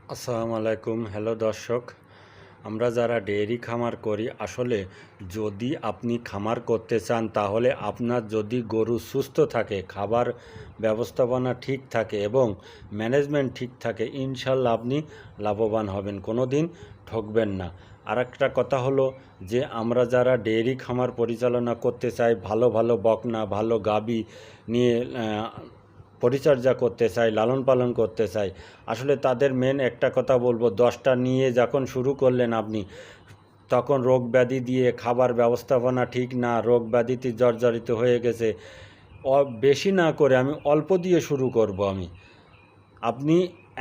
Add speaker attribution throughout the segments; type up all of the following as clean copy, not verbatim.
Speaker 1: আসসালামু আলাইকুম। হ্যালো দর্শক, আমরা যারা ডেয়ারি খামার করি, আসলে যদি আপনি খামার করতে চান তাহলে আপনার যদি গরু সুস্থ থাকে, খাবার ব্যবস্থাপনা ঠিক থাকে এবং ম্যানেজমেন্ট ঠিক থাকে, ইনশাল্লাহ আপনি লাভবান হবেন, কোনো দিন ঠকবেন না। আর একটা কথা হলো যে আমরা যারা ডেয়ারি খামার পরিচালনা করতে চাই, ভালো ভালো বকনা, ভালো গাভী নিয়ে পরিচর্যা করতে চাই, লালন পালন করতে চাই, আসলে তাদের মেন একটা কথা বলবো, 10টা নিয়ে যখন শুরু করলেন আপনি, তখন রোগ ব্যাধি দিয়ে খাবার ব্যবস্থাপনা ঠিক না, রোগ ব্যাধিতে জর্জরিত হয়ে গেছে, বেশি না করে আমি অল্প দিয়ে শুরু করব। আপনি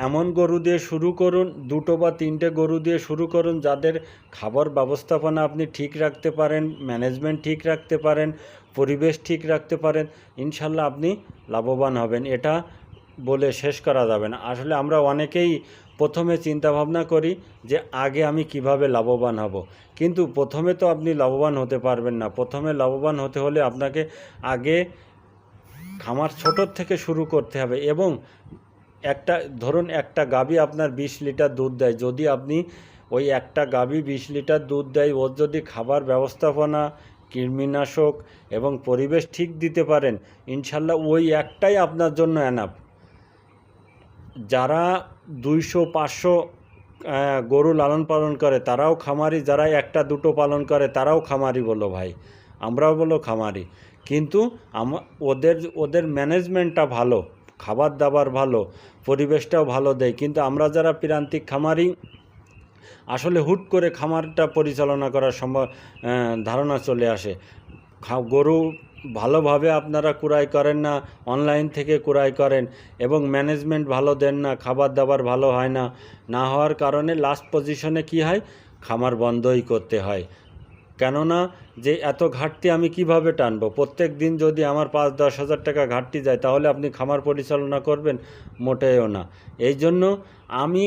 Speaker 1: এমন গরু দিয়ে শুরু করুন, 2টো বা 3টে গরু দিয়ে শুরু করুন যাদের খাবার ব্যবস্থাপনা আপনি ঠিক রাখতে পারেন, ম্যানেজমেন্ট ঠিক রাখতে পারেন, পরিবেশ ঠিক রাখতে পারেন, ইনশাল্লাহ আপনি লাভবান হবেন। এটা বলে শেষ করা যাবে না। আসলে আমরা অনেকেই প্রথমে চিন্তা ভাবনা করি যে আগে আমি কিভাবে লাভবান হব, কিন্তু প্রথমে তো আপনি লাভবান হতে পারবেন না। প্রথমে লাভবান হতে হলে আপনাকে আগে খামার ছোটোর থেকে শুরু করতে হবে। এবং ধরুন একটা গাভী আপনার 20 লিটার দুধ দেয়, যদি আপনি ওই একটা গাভী 20 লিটার দুধ দেয়, ওর যদি খাবার ব্যবস্থাপনা, কৃমিনাশক এবং পরিবেশ ঠিক দিতে পারেন, ইনশাল্লাহ ওই একটাই আপনার জন্য এনাফ। যারা 200-500 গরু লালন পালন করে তারাও খামারি, যারা 1-2টো পালন করে তারাও খামারি বলো ভাই, আমরাও বলো খামারি। কিন্তু ওদের ওদের ম্যানেজমেন্টটা ভালো, খাবার দাবার ভালো, পরিবেশটাও ভালো দেয়। কিন্তু আমরা যারা প্রান্তিক খামারি, আসলে হুট করে খামারটা পরিচালনা করার ধারণা চলে আসে। গরু ভালোভাবে আপনারা কুড়াই করেন না, অনলাইন থেকে কুড়াই করেন এবং ম্যানেজমেন্ট ভালো দেন না, খাবার দাবার ভালো হয় না, না হওয়ার কারণে লাস্ট পজিশনে কি হয়, খামার বন্ধই করতে হয়। কেননা যে এত ঘাটতি আমি কিভাবে টানবো? প্রত্যেক দিন যদি আমার 5-10 হাজার টাকা ঘাটতি যায়, তাহলে আপনি খামার পরিচালনা করবেন? মোটেও না। এই জন্য আমি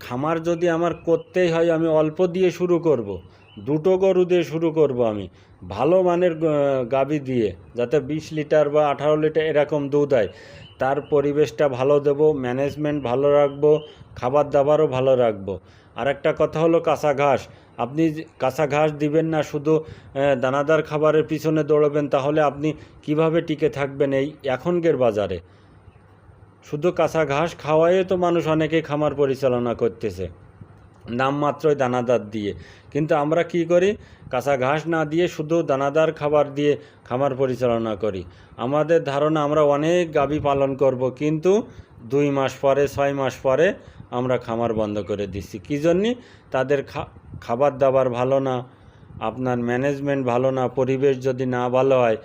Speaker 1: খামার যদি আমার করতেই হয়, আমি অল্প দিয়ে শুরু করব, 2টো গরু দিয়ে শুরু করব, আমি ভালো মানের গাভী দিয়ে, যাতে 20 লিটার বা 18 লিটার এরকম দুধ হয়। তার পরিবেশটা ভালো দেব, ম্যানেজমেন্ট ভালো রাখবো, খাবার দাবারও ভালো রাখবো। আর একটা কথা হলো কাঁচা ঘাস। আপনি কাঁচা ঘাস দিবেন না, শুধু দানাদার খাবারের পিছনে দৌড়বেন, তাহলে আপনি কিভাবে টিকে থাকবেন এই এখনকার বাজারে? শুধু কাঁচা ঘাস খাওয়াই তো মানুষ অনেকেই খামার পরিচালনা করতেছে, নামমাত্রই দানাদার দিয়ে। কিন্তু আমরা কি করি? কাঁচা ঘাস না দিয়ে শুধু দানাদার খাবার দিয়ে খামার পরিচালনা করি। আমাদের ধারণা আমরা অনেক গাভী পালন করব, কিন্তু 2 মাস পরে, 6 মাস পরে আমরা খামার বন্ধ করে দিচ্ছি। কী জন্যে? তাদের খাবার দাবার ভালো না, আপনার ম্যানেজমেন্ট ভালো না, পরিবেশ যদি না ভালো হয়,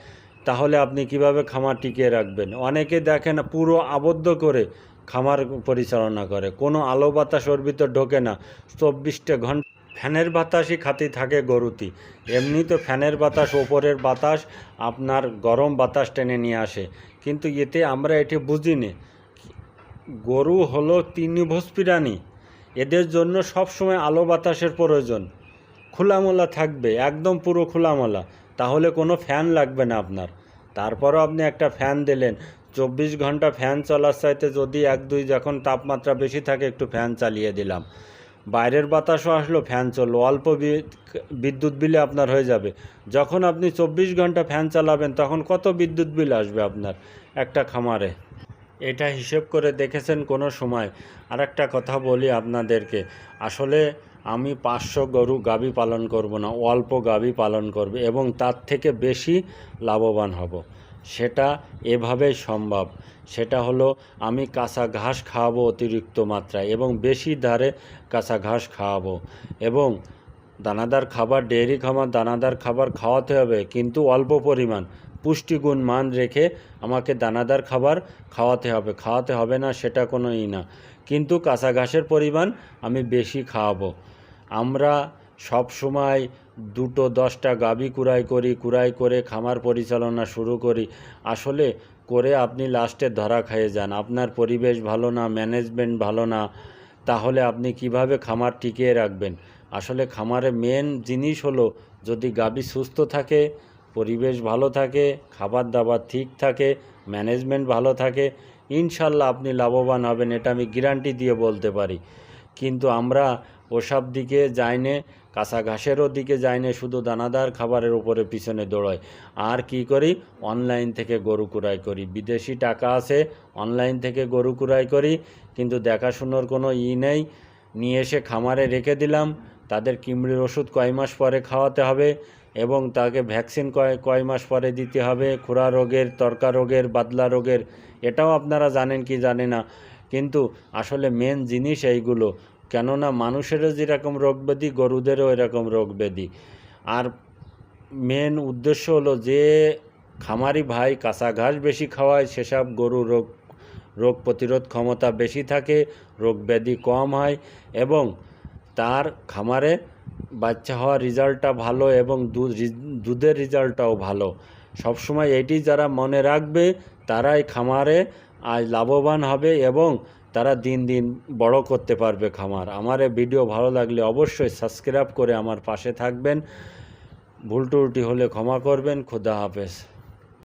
Speaker 1: তাহলে আপনি কিভাবে খামার টিকিয়ে রাখবেন? অনেকে দেখেন পুরো আবদ্ধ করে খামার পরিচালনা করে, কোনো আলো বাতাস ওর ভিতর ঢোকে না, 24টা ঘন্টা ফ্যানের বাতাসই খাতি থাকে গরুটি। এমনি তো ফ্যানের বাতাস, ওপরের বাতাস আপনার গরম বাতাস টেনে নিয়ে আসে, কিন্তু এতে আমরা এটি বুঝি না। গরু হলো তৃণভোজী প্রাণী, এদের জন্য সবসময় আলো বাতাসের প্রয়োজন। খোলামেলা থাকবে, একদম পুরো খোলামেলা, তাহলে কোনো ফ্যান লাগবে না আপনার। তারপরও আপনি একটা ফ্যান দিলেন, 24 ঘন্টা ফ্যান চলার চাইতে যদি 1-2 যখন তাপমাত্রা বেশি থাকে একটু ফ্যান চালিয়ে দিলাম, বাইরের বাতাসও আসলো, ফ্যান চললো, অল্প বিদ্যুৎ বিলে আপনার হয়ে যাবে। যখন আপনি 24 ঘন্টা ফ্যান চালাবেন, তখন কত বিদ্যুৎ বিল আসবে আপনার একটা খামারে? এটা হিসেব করে দেখেছেন কোনো সময়? আর একটা কথা বলি আপনাদেরকে, আসলে আমি 500 গরু গাভী পালন করব না, অল্প গাভী পালন করব এবং তার থেকে বেশি লাভবান হব। সেটা এভাবেই সম্ভব। সেটা হলো আমি কাঁচা ঘাস খাওয়াবো অতিরিক্ত মাত্রায় এবং বেশি ধারে কাঁচা ঘাস খাওয়াবো, এবং দানাদার খাবার, ডেয়ারি খামার দানাদার খাবার খাওয়াতে হবে, কিন্তু অল্প পরিমাণ, পুষ্টিগুণ মান রেখে আমাকে দানাদার খাবার খাওয়াতে হবে না, সেটা কোনো না, কিন্তু কাঁচা ঘাসের পরিমাণ আমি বেশি খাওয়াবো। আমরা সব সময় 10টা গাভী কুড়াই করে খামার পরিচালনা শুরু করি, আসলে করে আপনি লাস্টে ধরা খেয়ে যান, আপনার পরিবেশ ভালো না, ম্যানেজমেন্ট ভালো না, তাহলে আপনি কিভাবে খামার টিকিয়ে রাখবেন? আসলে খামারে মেন জিনিস হলো, যদি গাভী সুস্থ থাকে, পরিবেশ ভালো থাকে, খাবার দাবার ঠিক থাকে, ম্যানেজমেন্ট ভালো থাকে, ইনশাল্লাহ আপনি লাভবান হবেন, এটা আমি গ্যারান্টি দিয়ে বলতে পারি। কিন্তু আমরা ওসব দিকে যাইনে, কাঁচা ঘাসেরও দিকে যাইনে, শুধু দানাদার খাবারের উপরে পিছনে দৌড়াই। আর কি করি, অনলাইন থেকে গরু কুড়াই করি, বিদেশি টাকা আছে, অনলাইন থেকে গরু কুড়াই করি, কিন্তু দেখাশুনোর কোনো নেই। নিয়ে এসে খামারে রেখে দিলাম, তাদের কিমড়ির ওষুধ কয় মাস পরে খাওয়াতে হবে এবং তাকে ভ্যাকসিন কয় মাস পরে দিতে হবে, খুরা রোগের, তর্কা রোগের, বাদলা রোগের, এটাও আপনারা জানেন কি জানি না। কিন্তু আসলে মেন জিনিস এইগুলো, কেননা মানুষেরও যেরকম রোগ ব্যাধি, গরুদেরও এরকম রোগ ব্যাধি। আর মেন উদ্দেশ্য হলো যে খামারি ভাই কাঁচা ঘাস বেশি খাওয়ায়, সেসব গরু রোগ প্রতিরোধ ক্ষমতা বেশি থাকে, রোগ ব্যাধি কম হয় এবং তার খামারে বাচ্চা হওয়ার রেজাল্টটা ভালো এবং দুধের রেজাল্টটাও ভালো। সবসময় এটি যারা মনে রাখবে তারাই খামারে আজ লাভবান হবে এবং তারা দিন দিন বড় করতে পারবে খামার। আমার এই ভিডিও ভালো লাগলে অবশ্যই সাবস্ক্রাইব করে আমার পাশে থাকবেন। ভুল ত্রুটি হলে ক্ষমা করবেন। খোদা হাফেজ।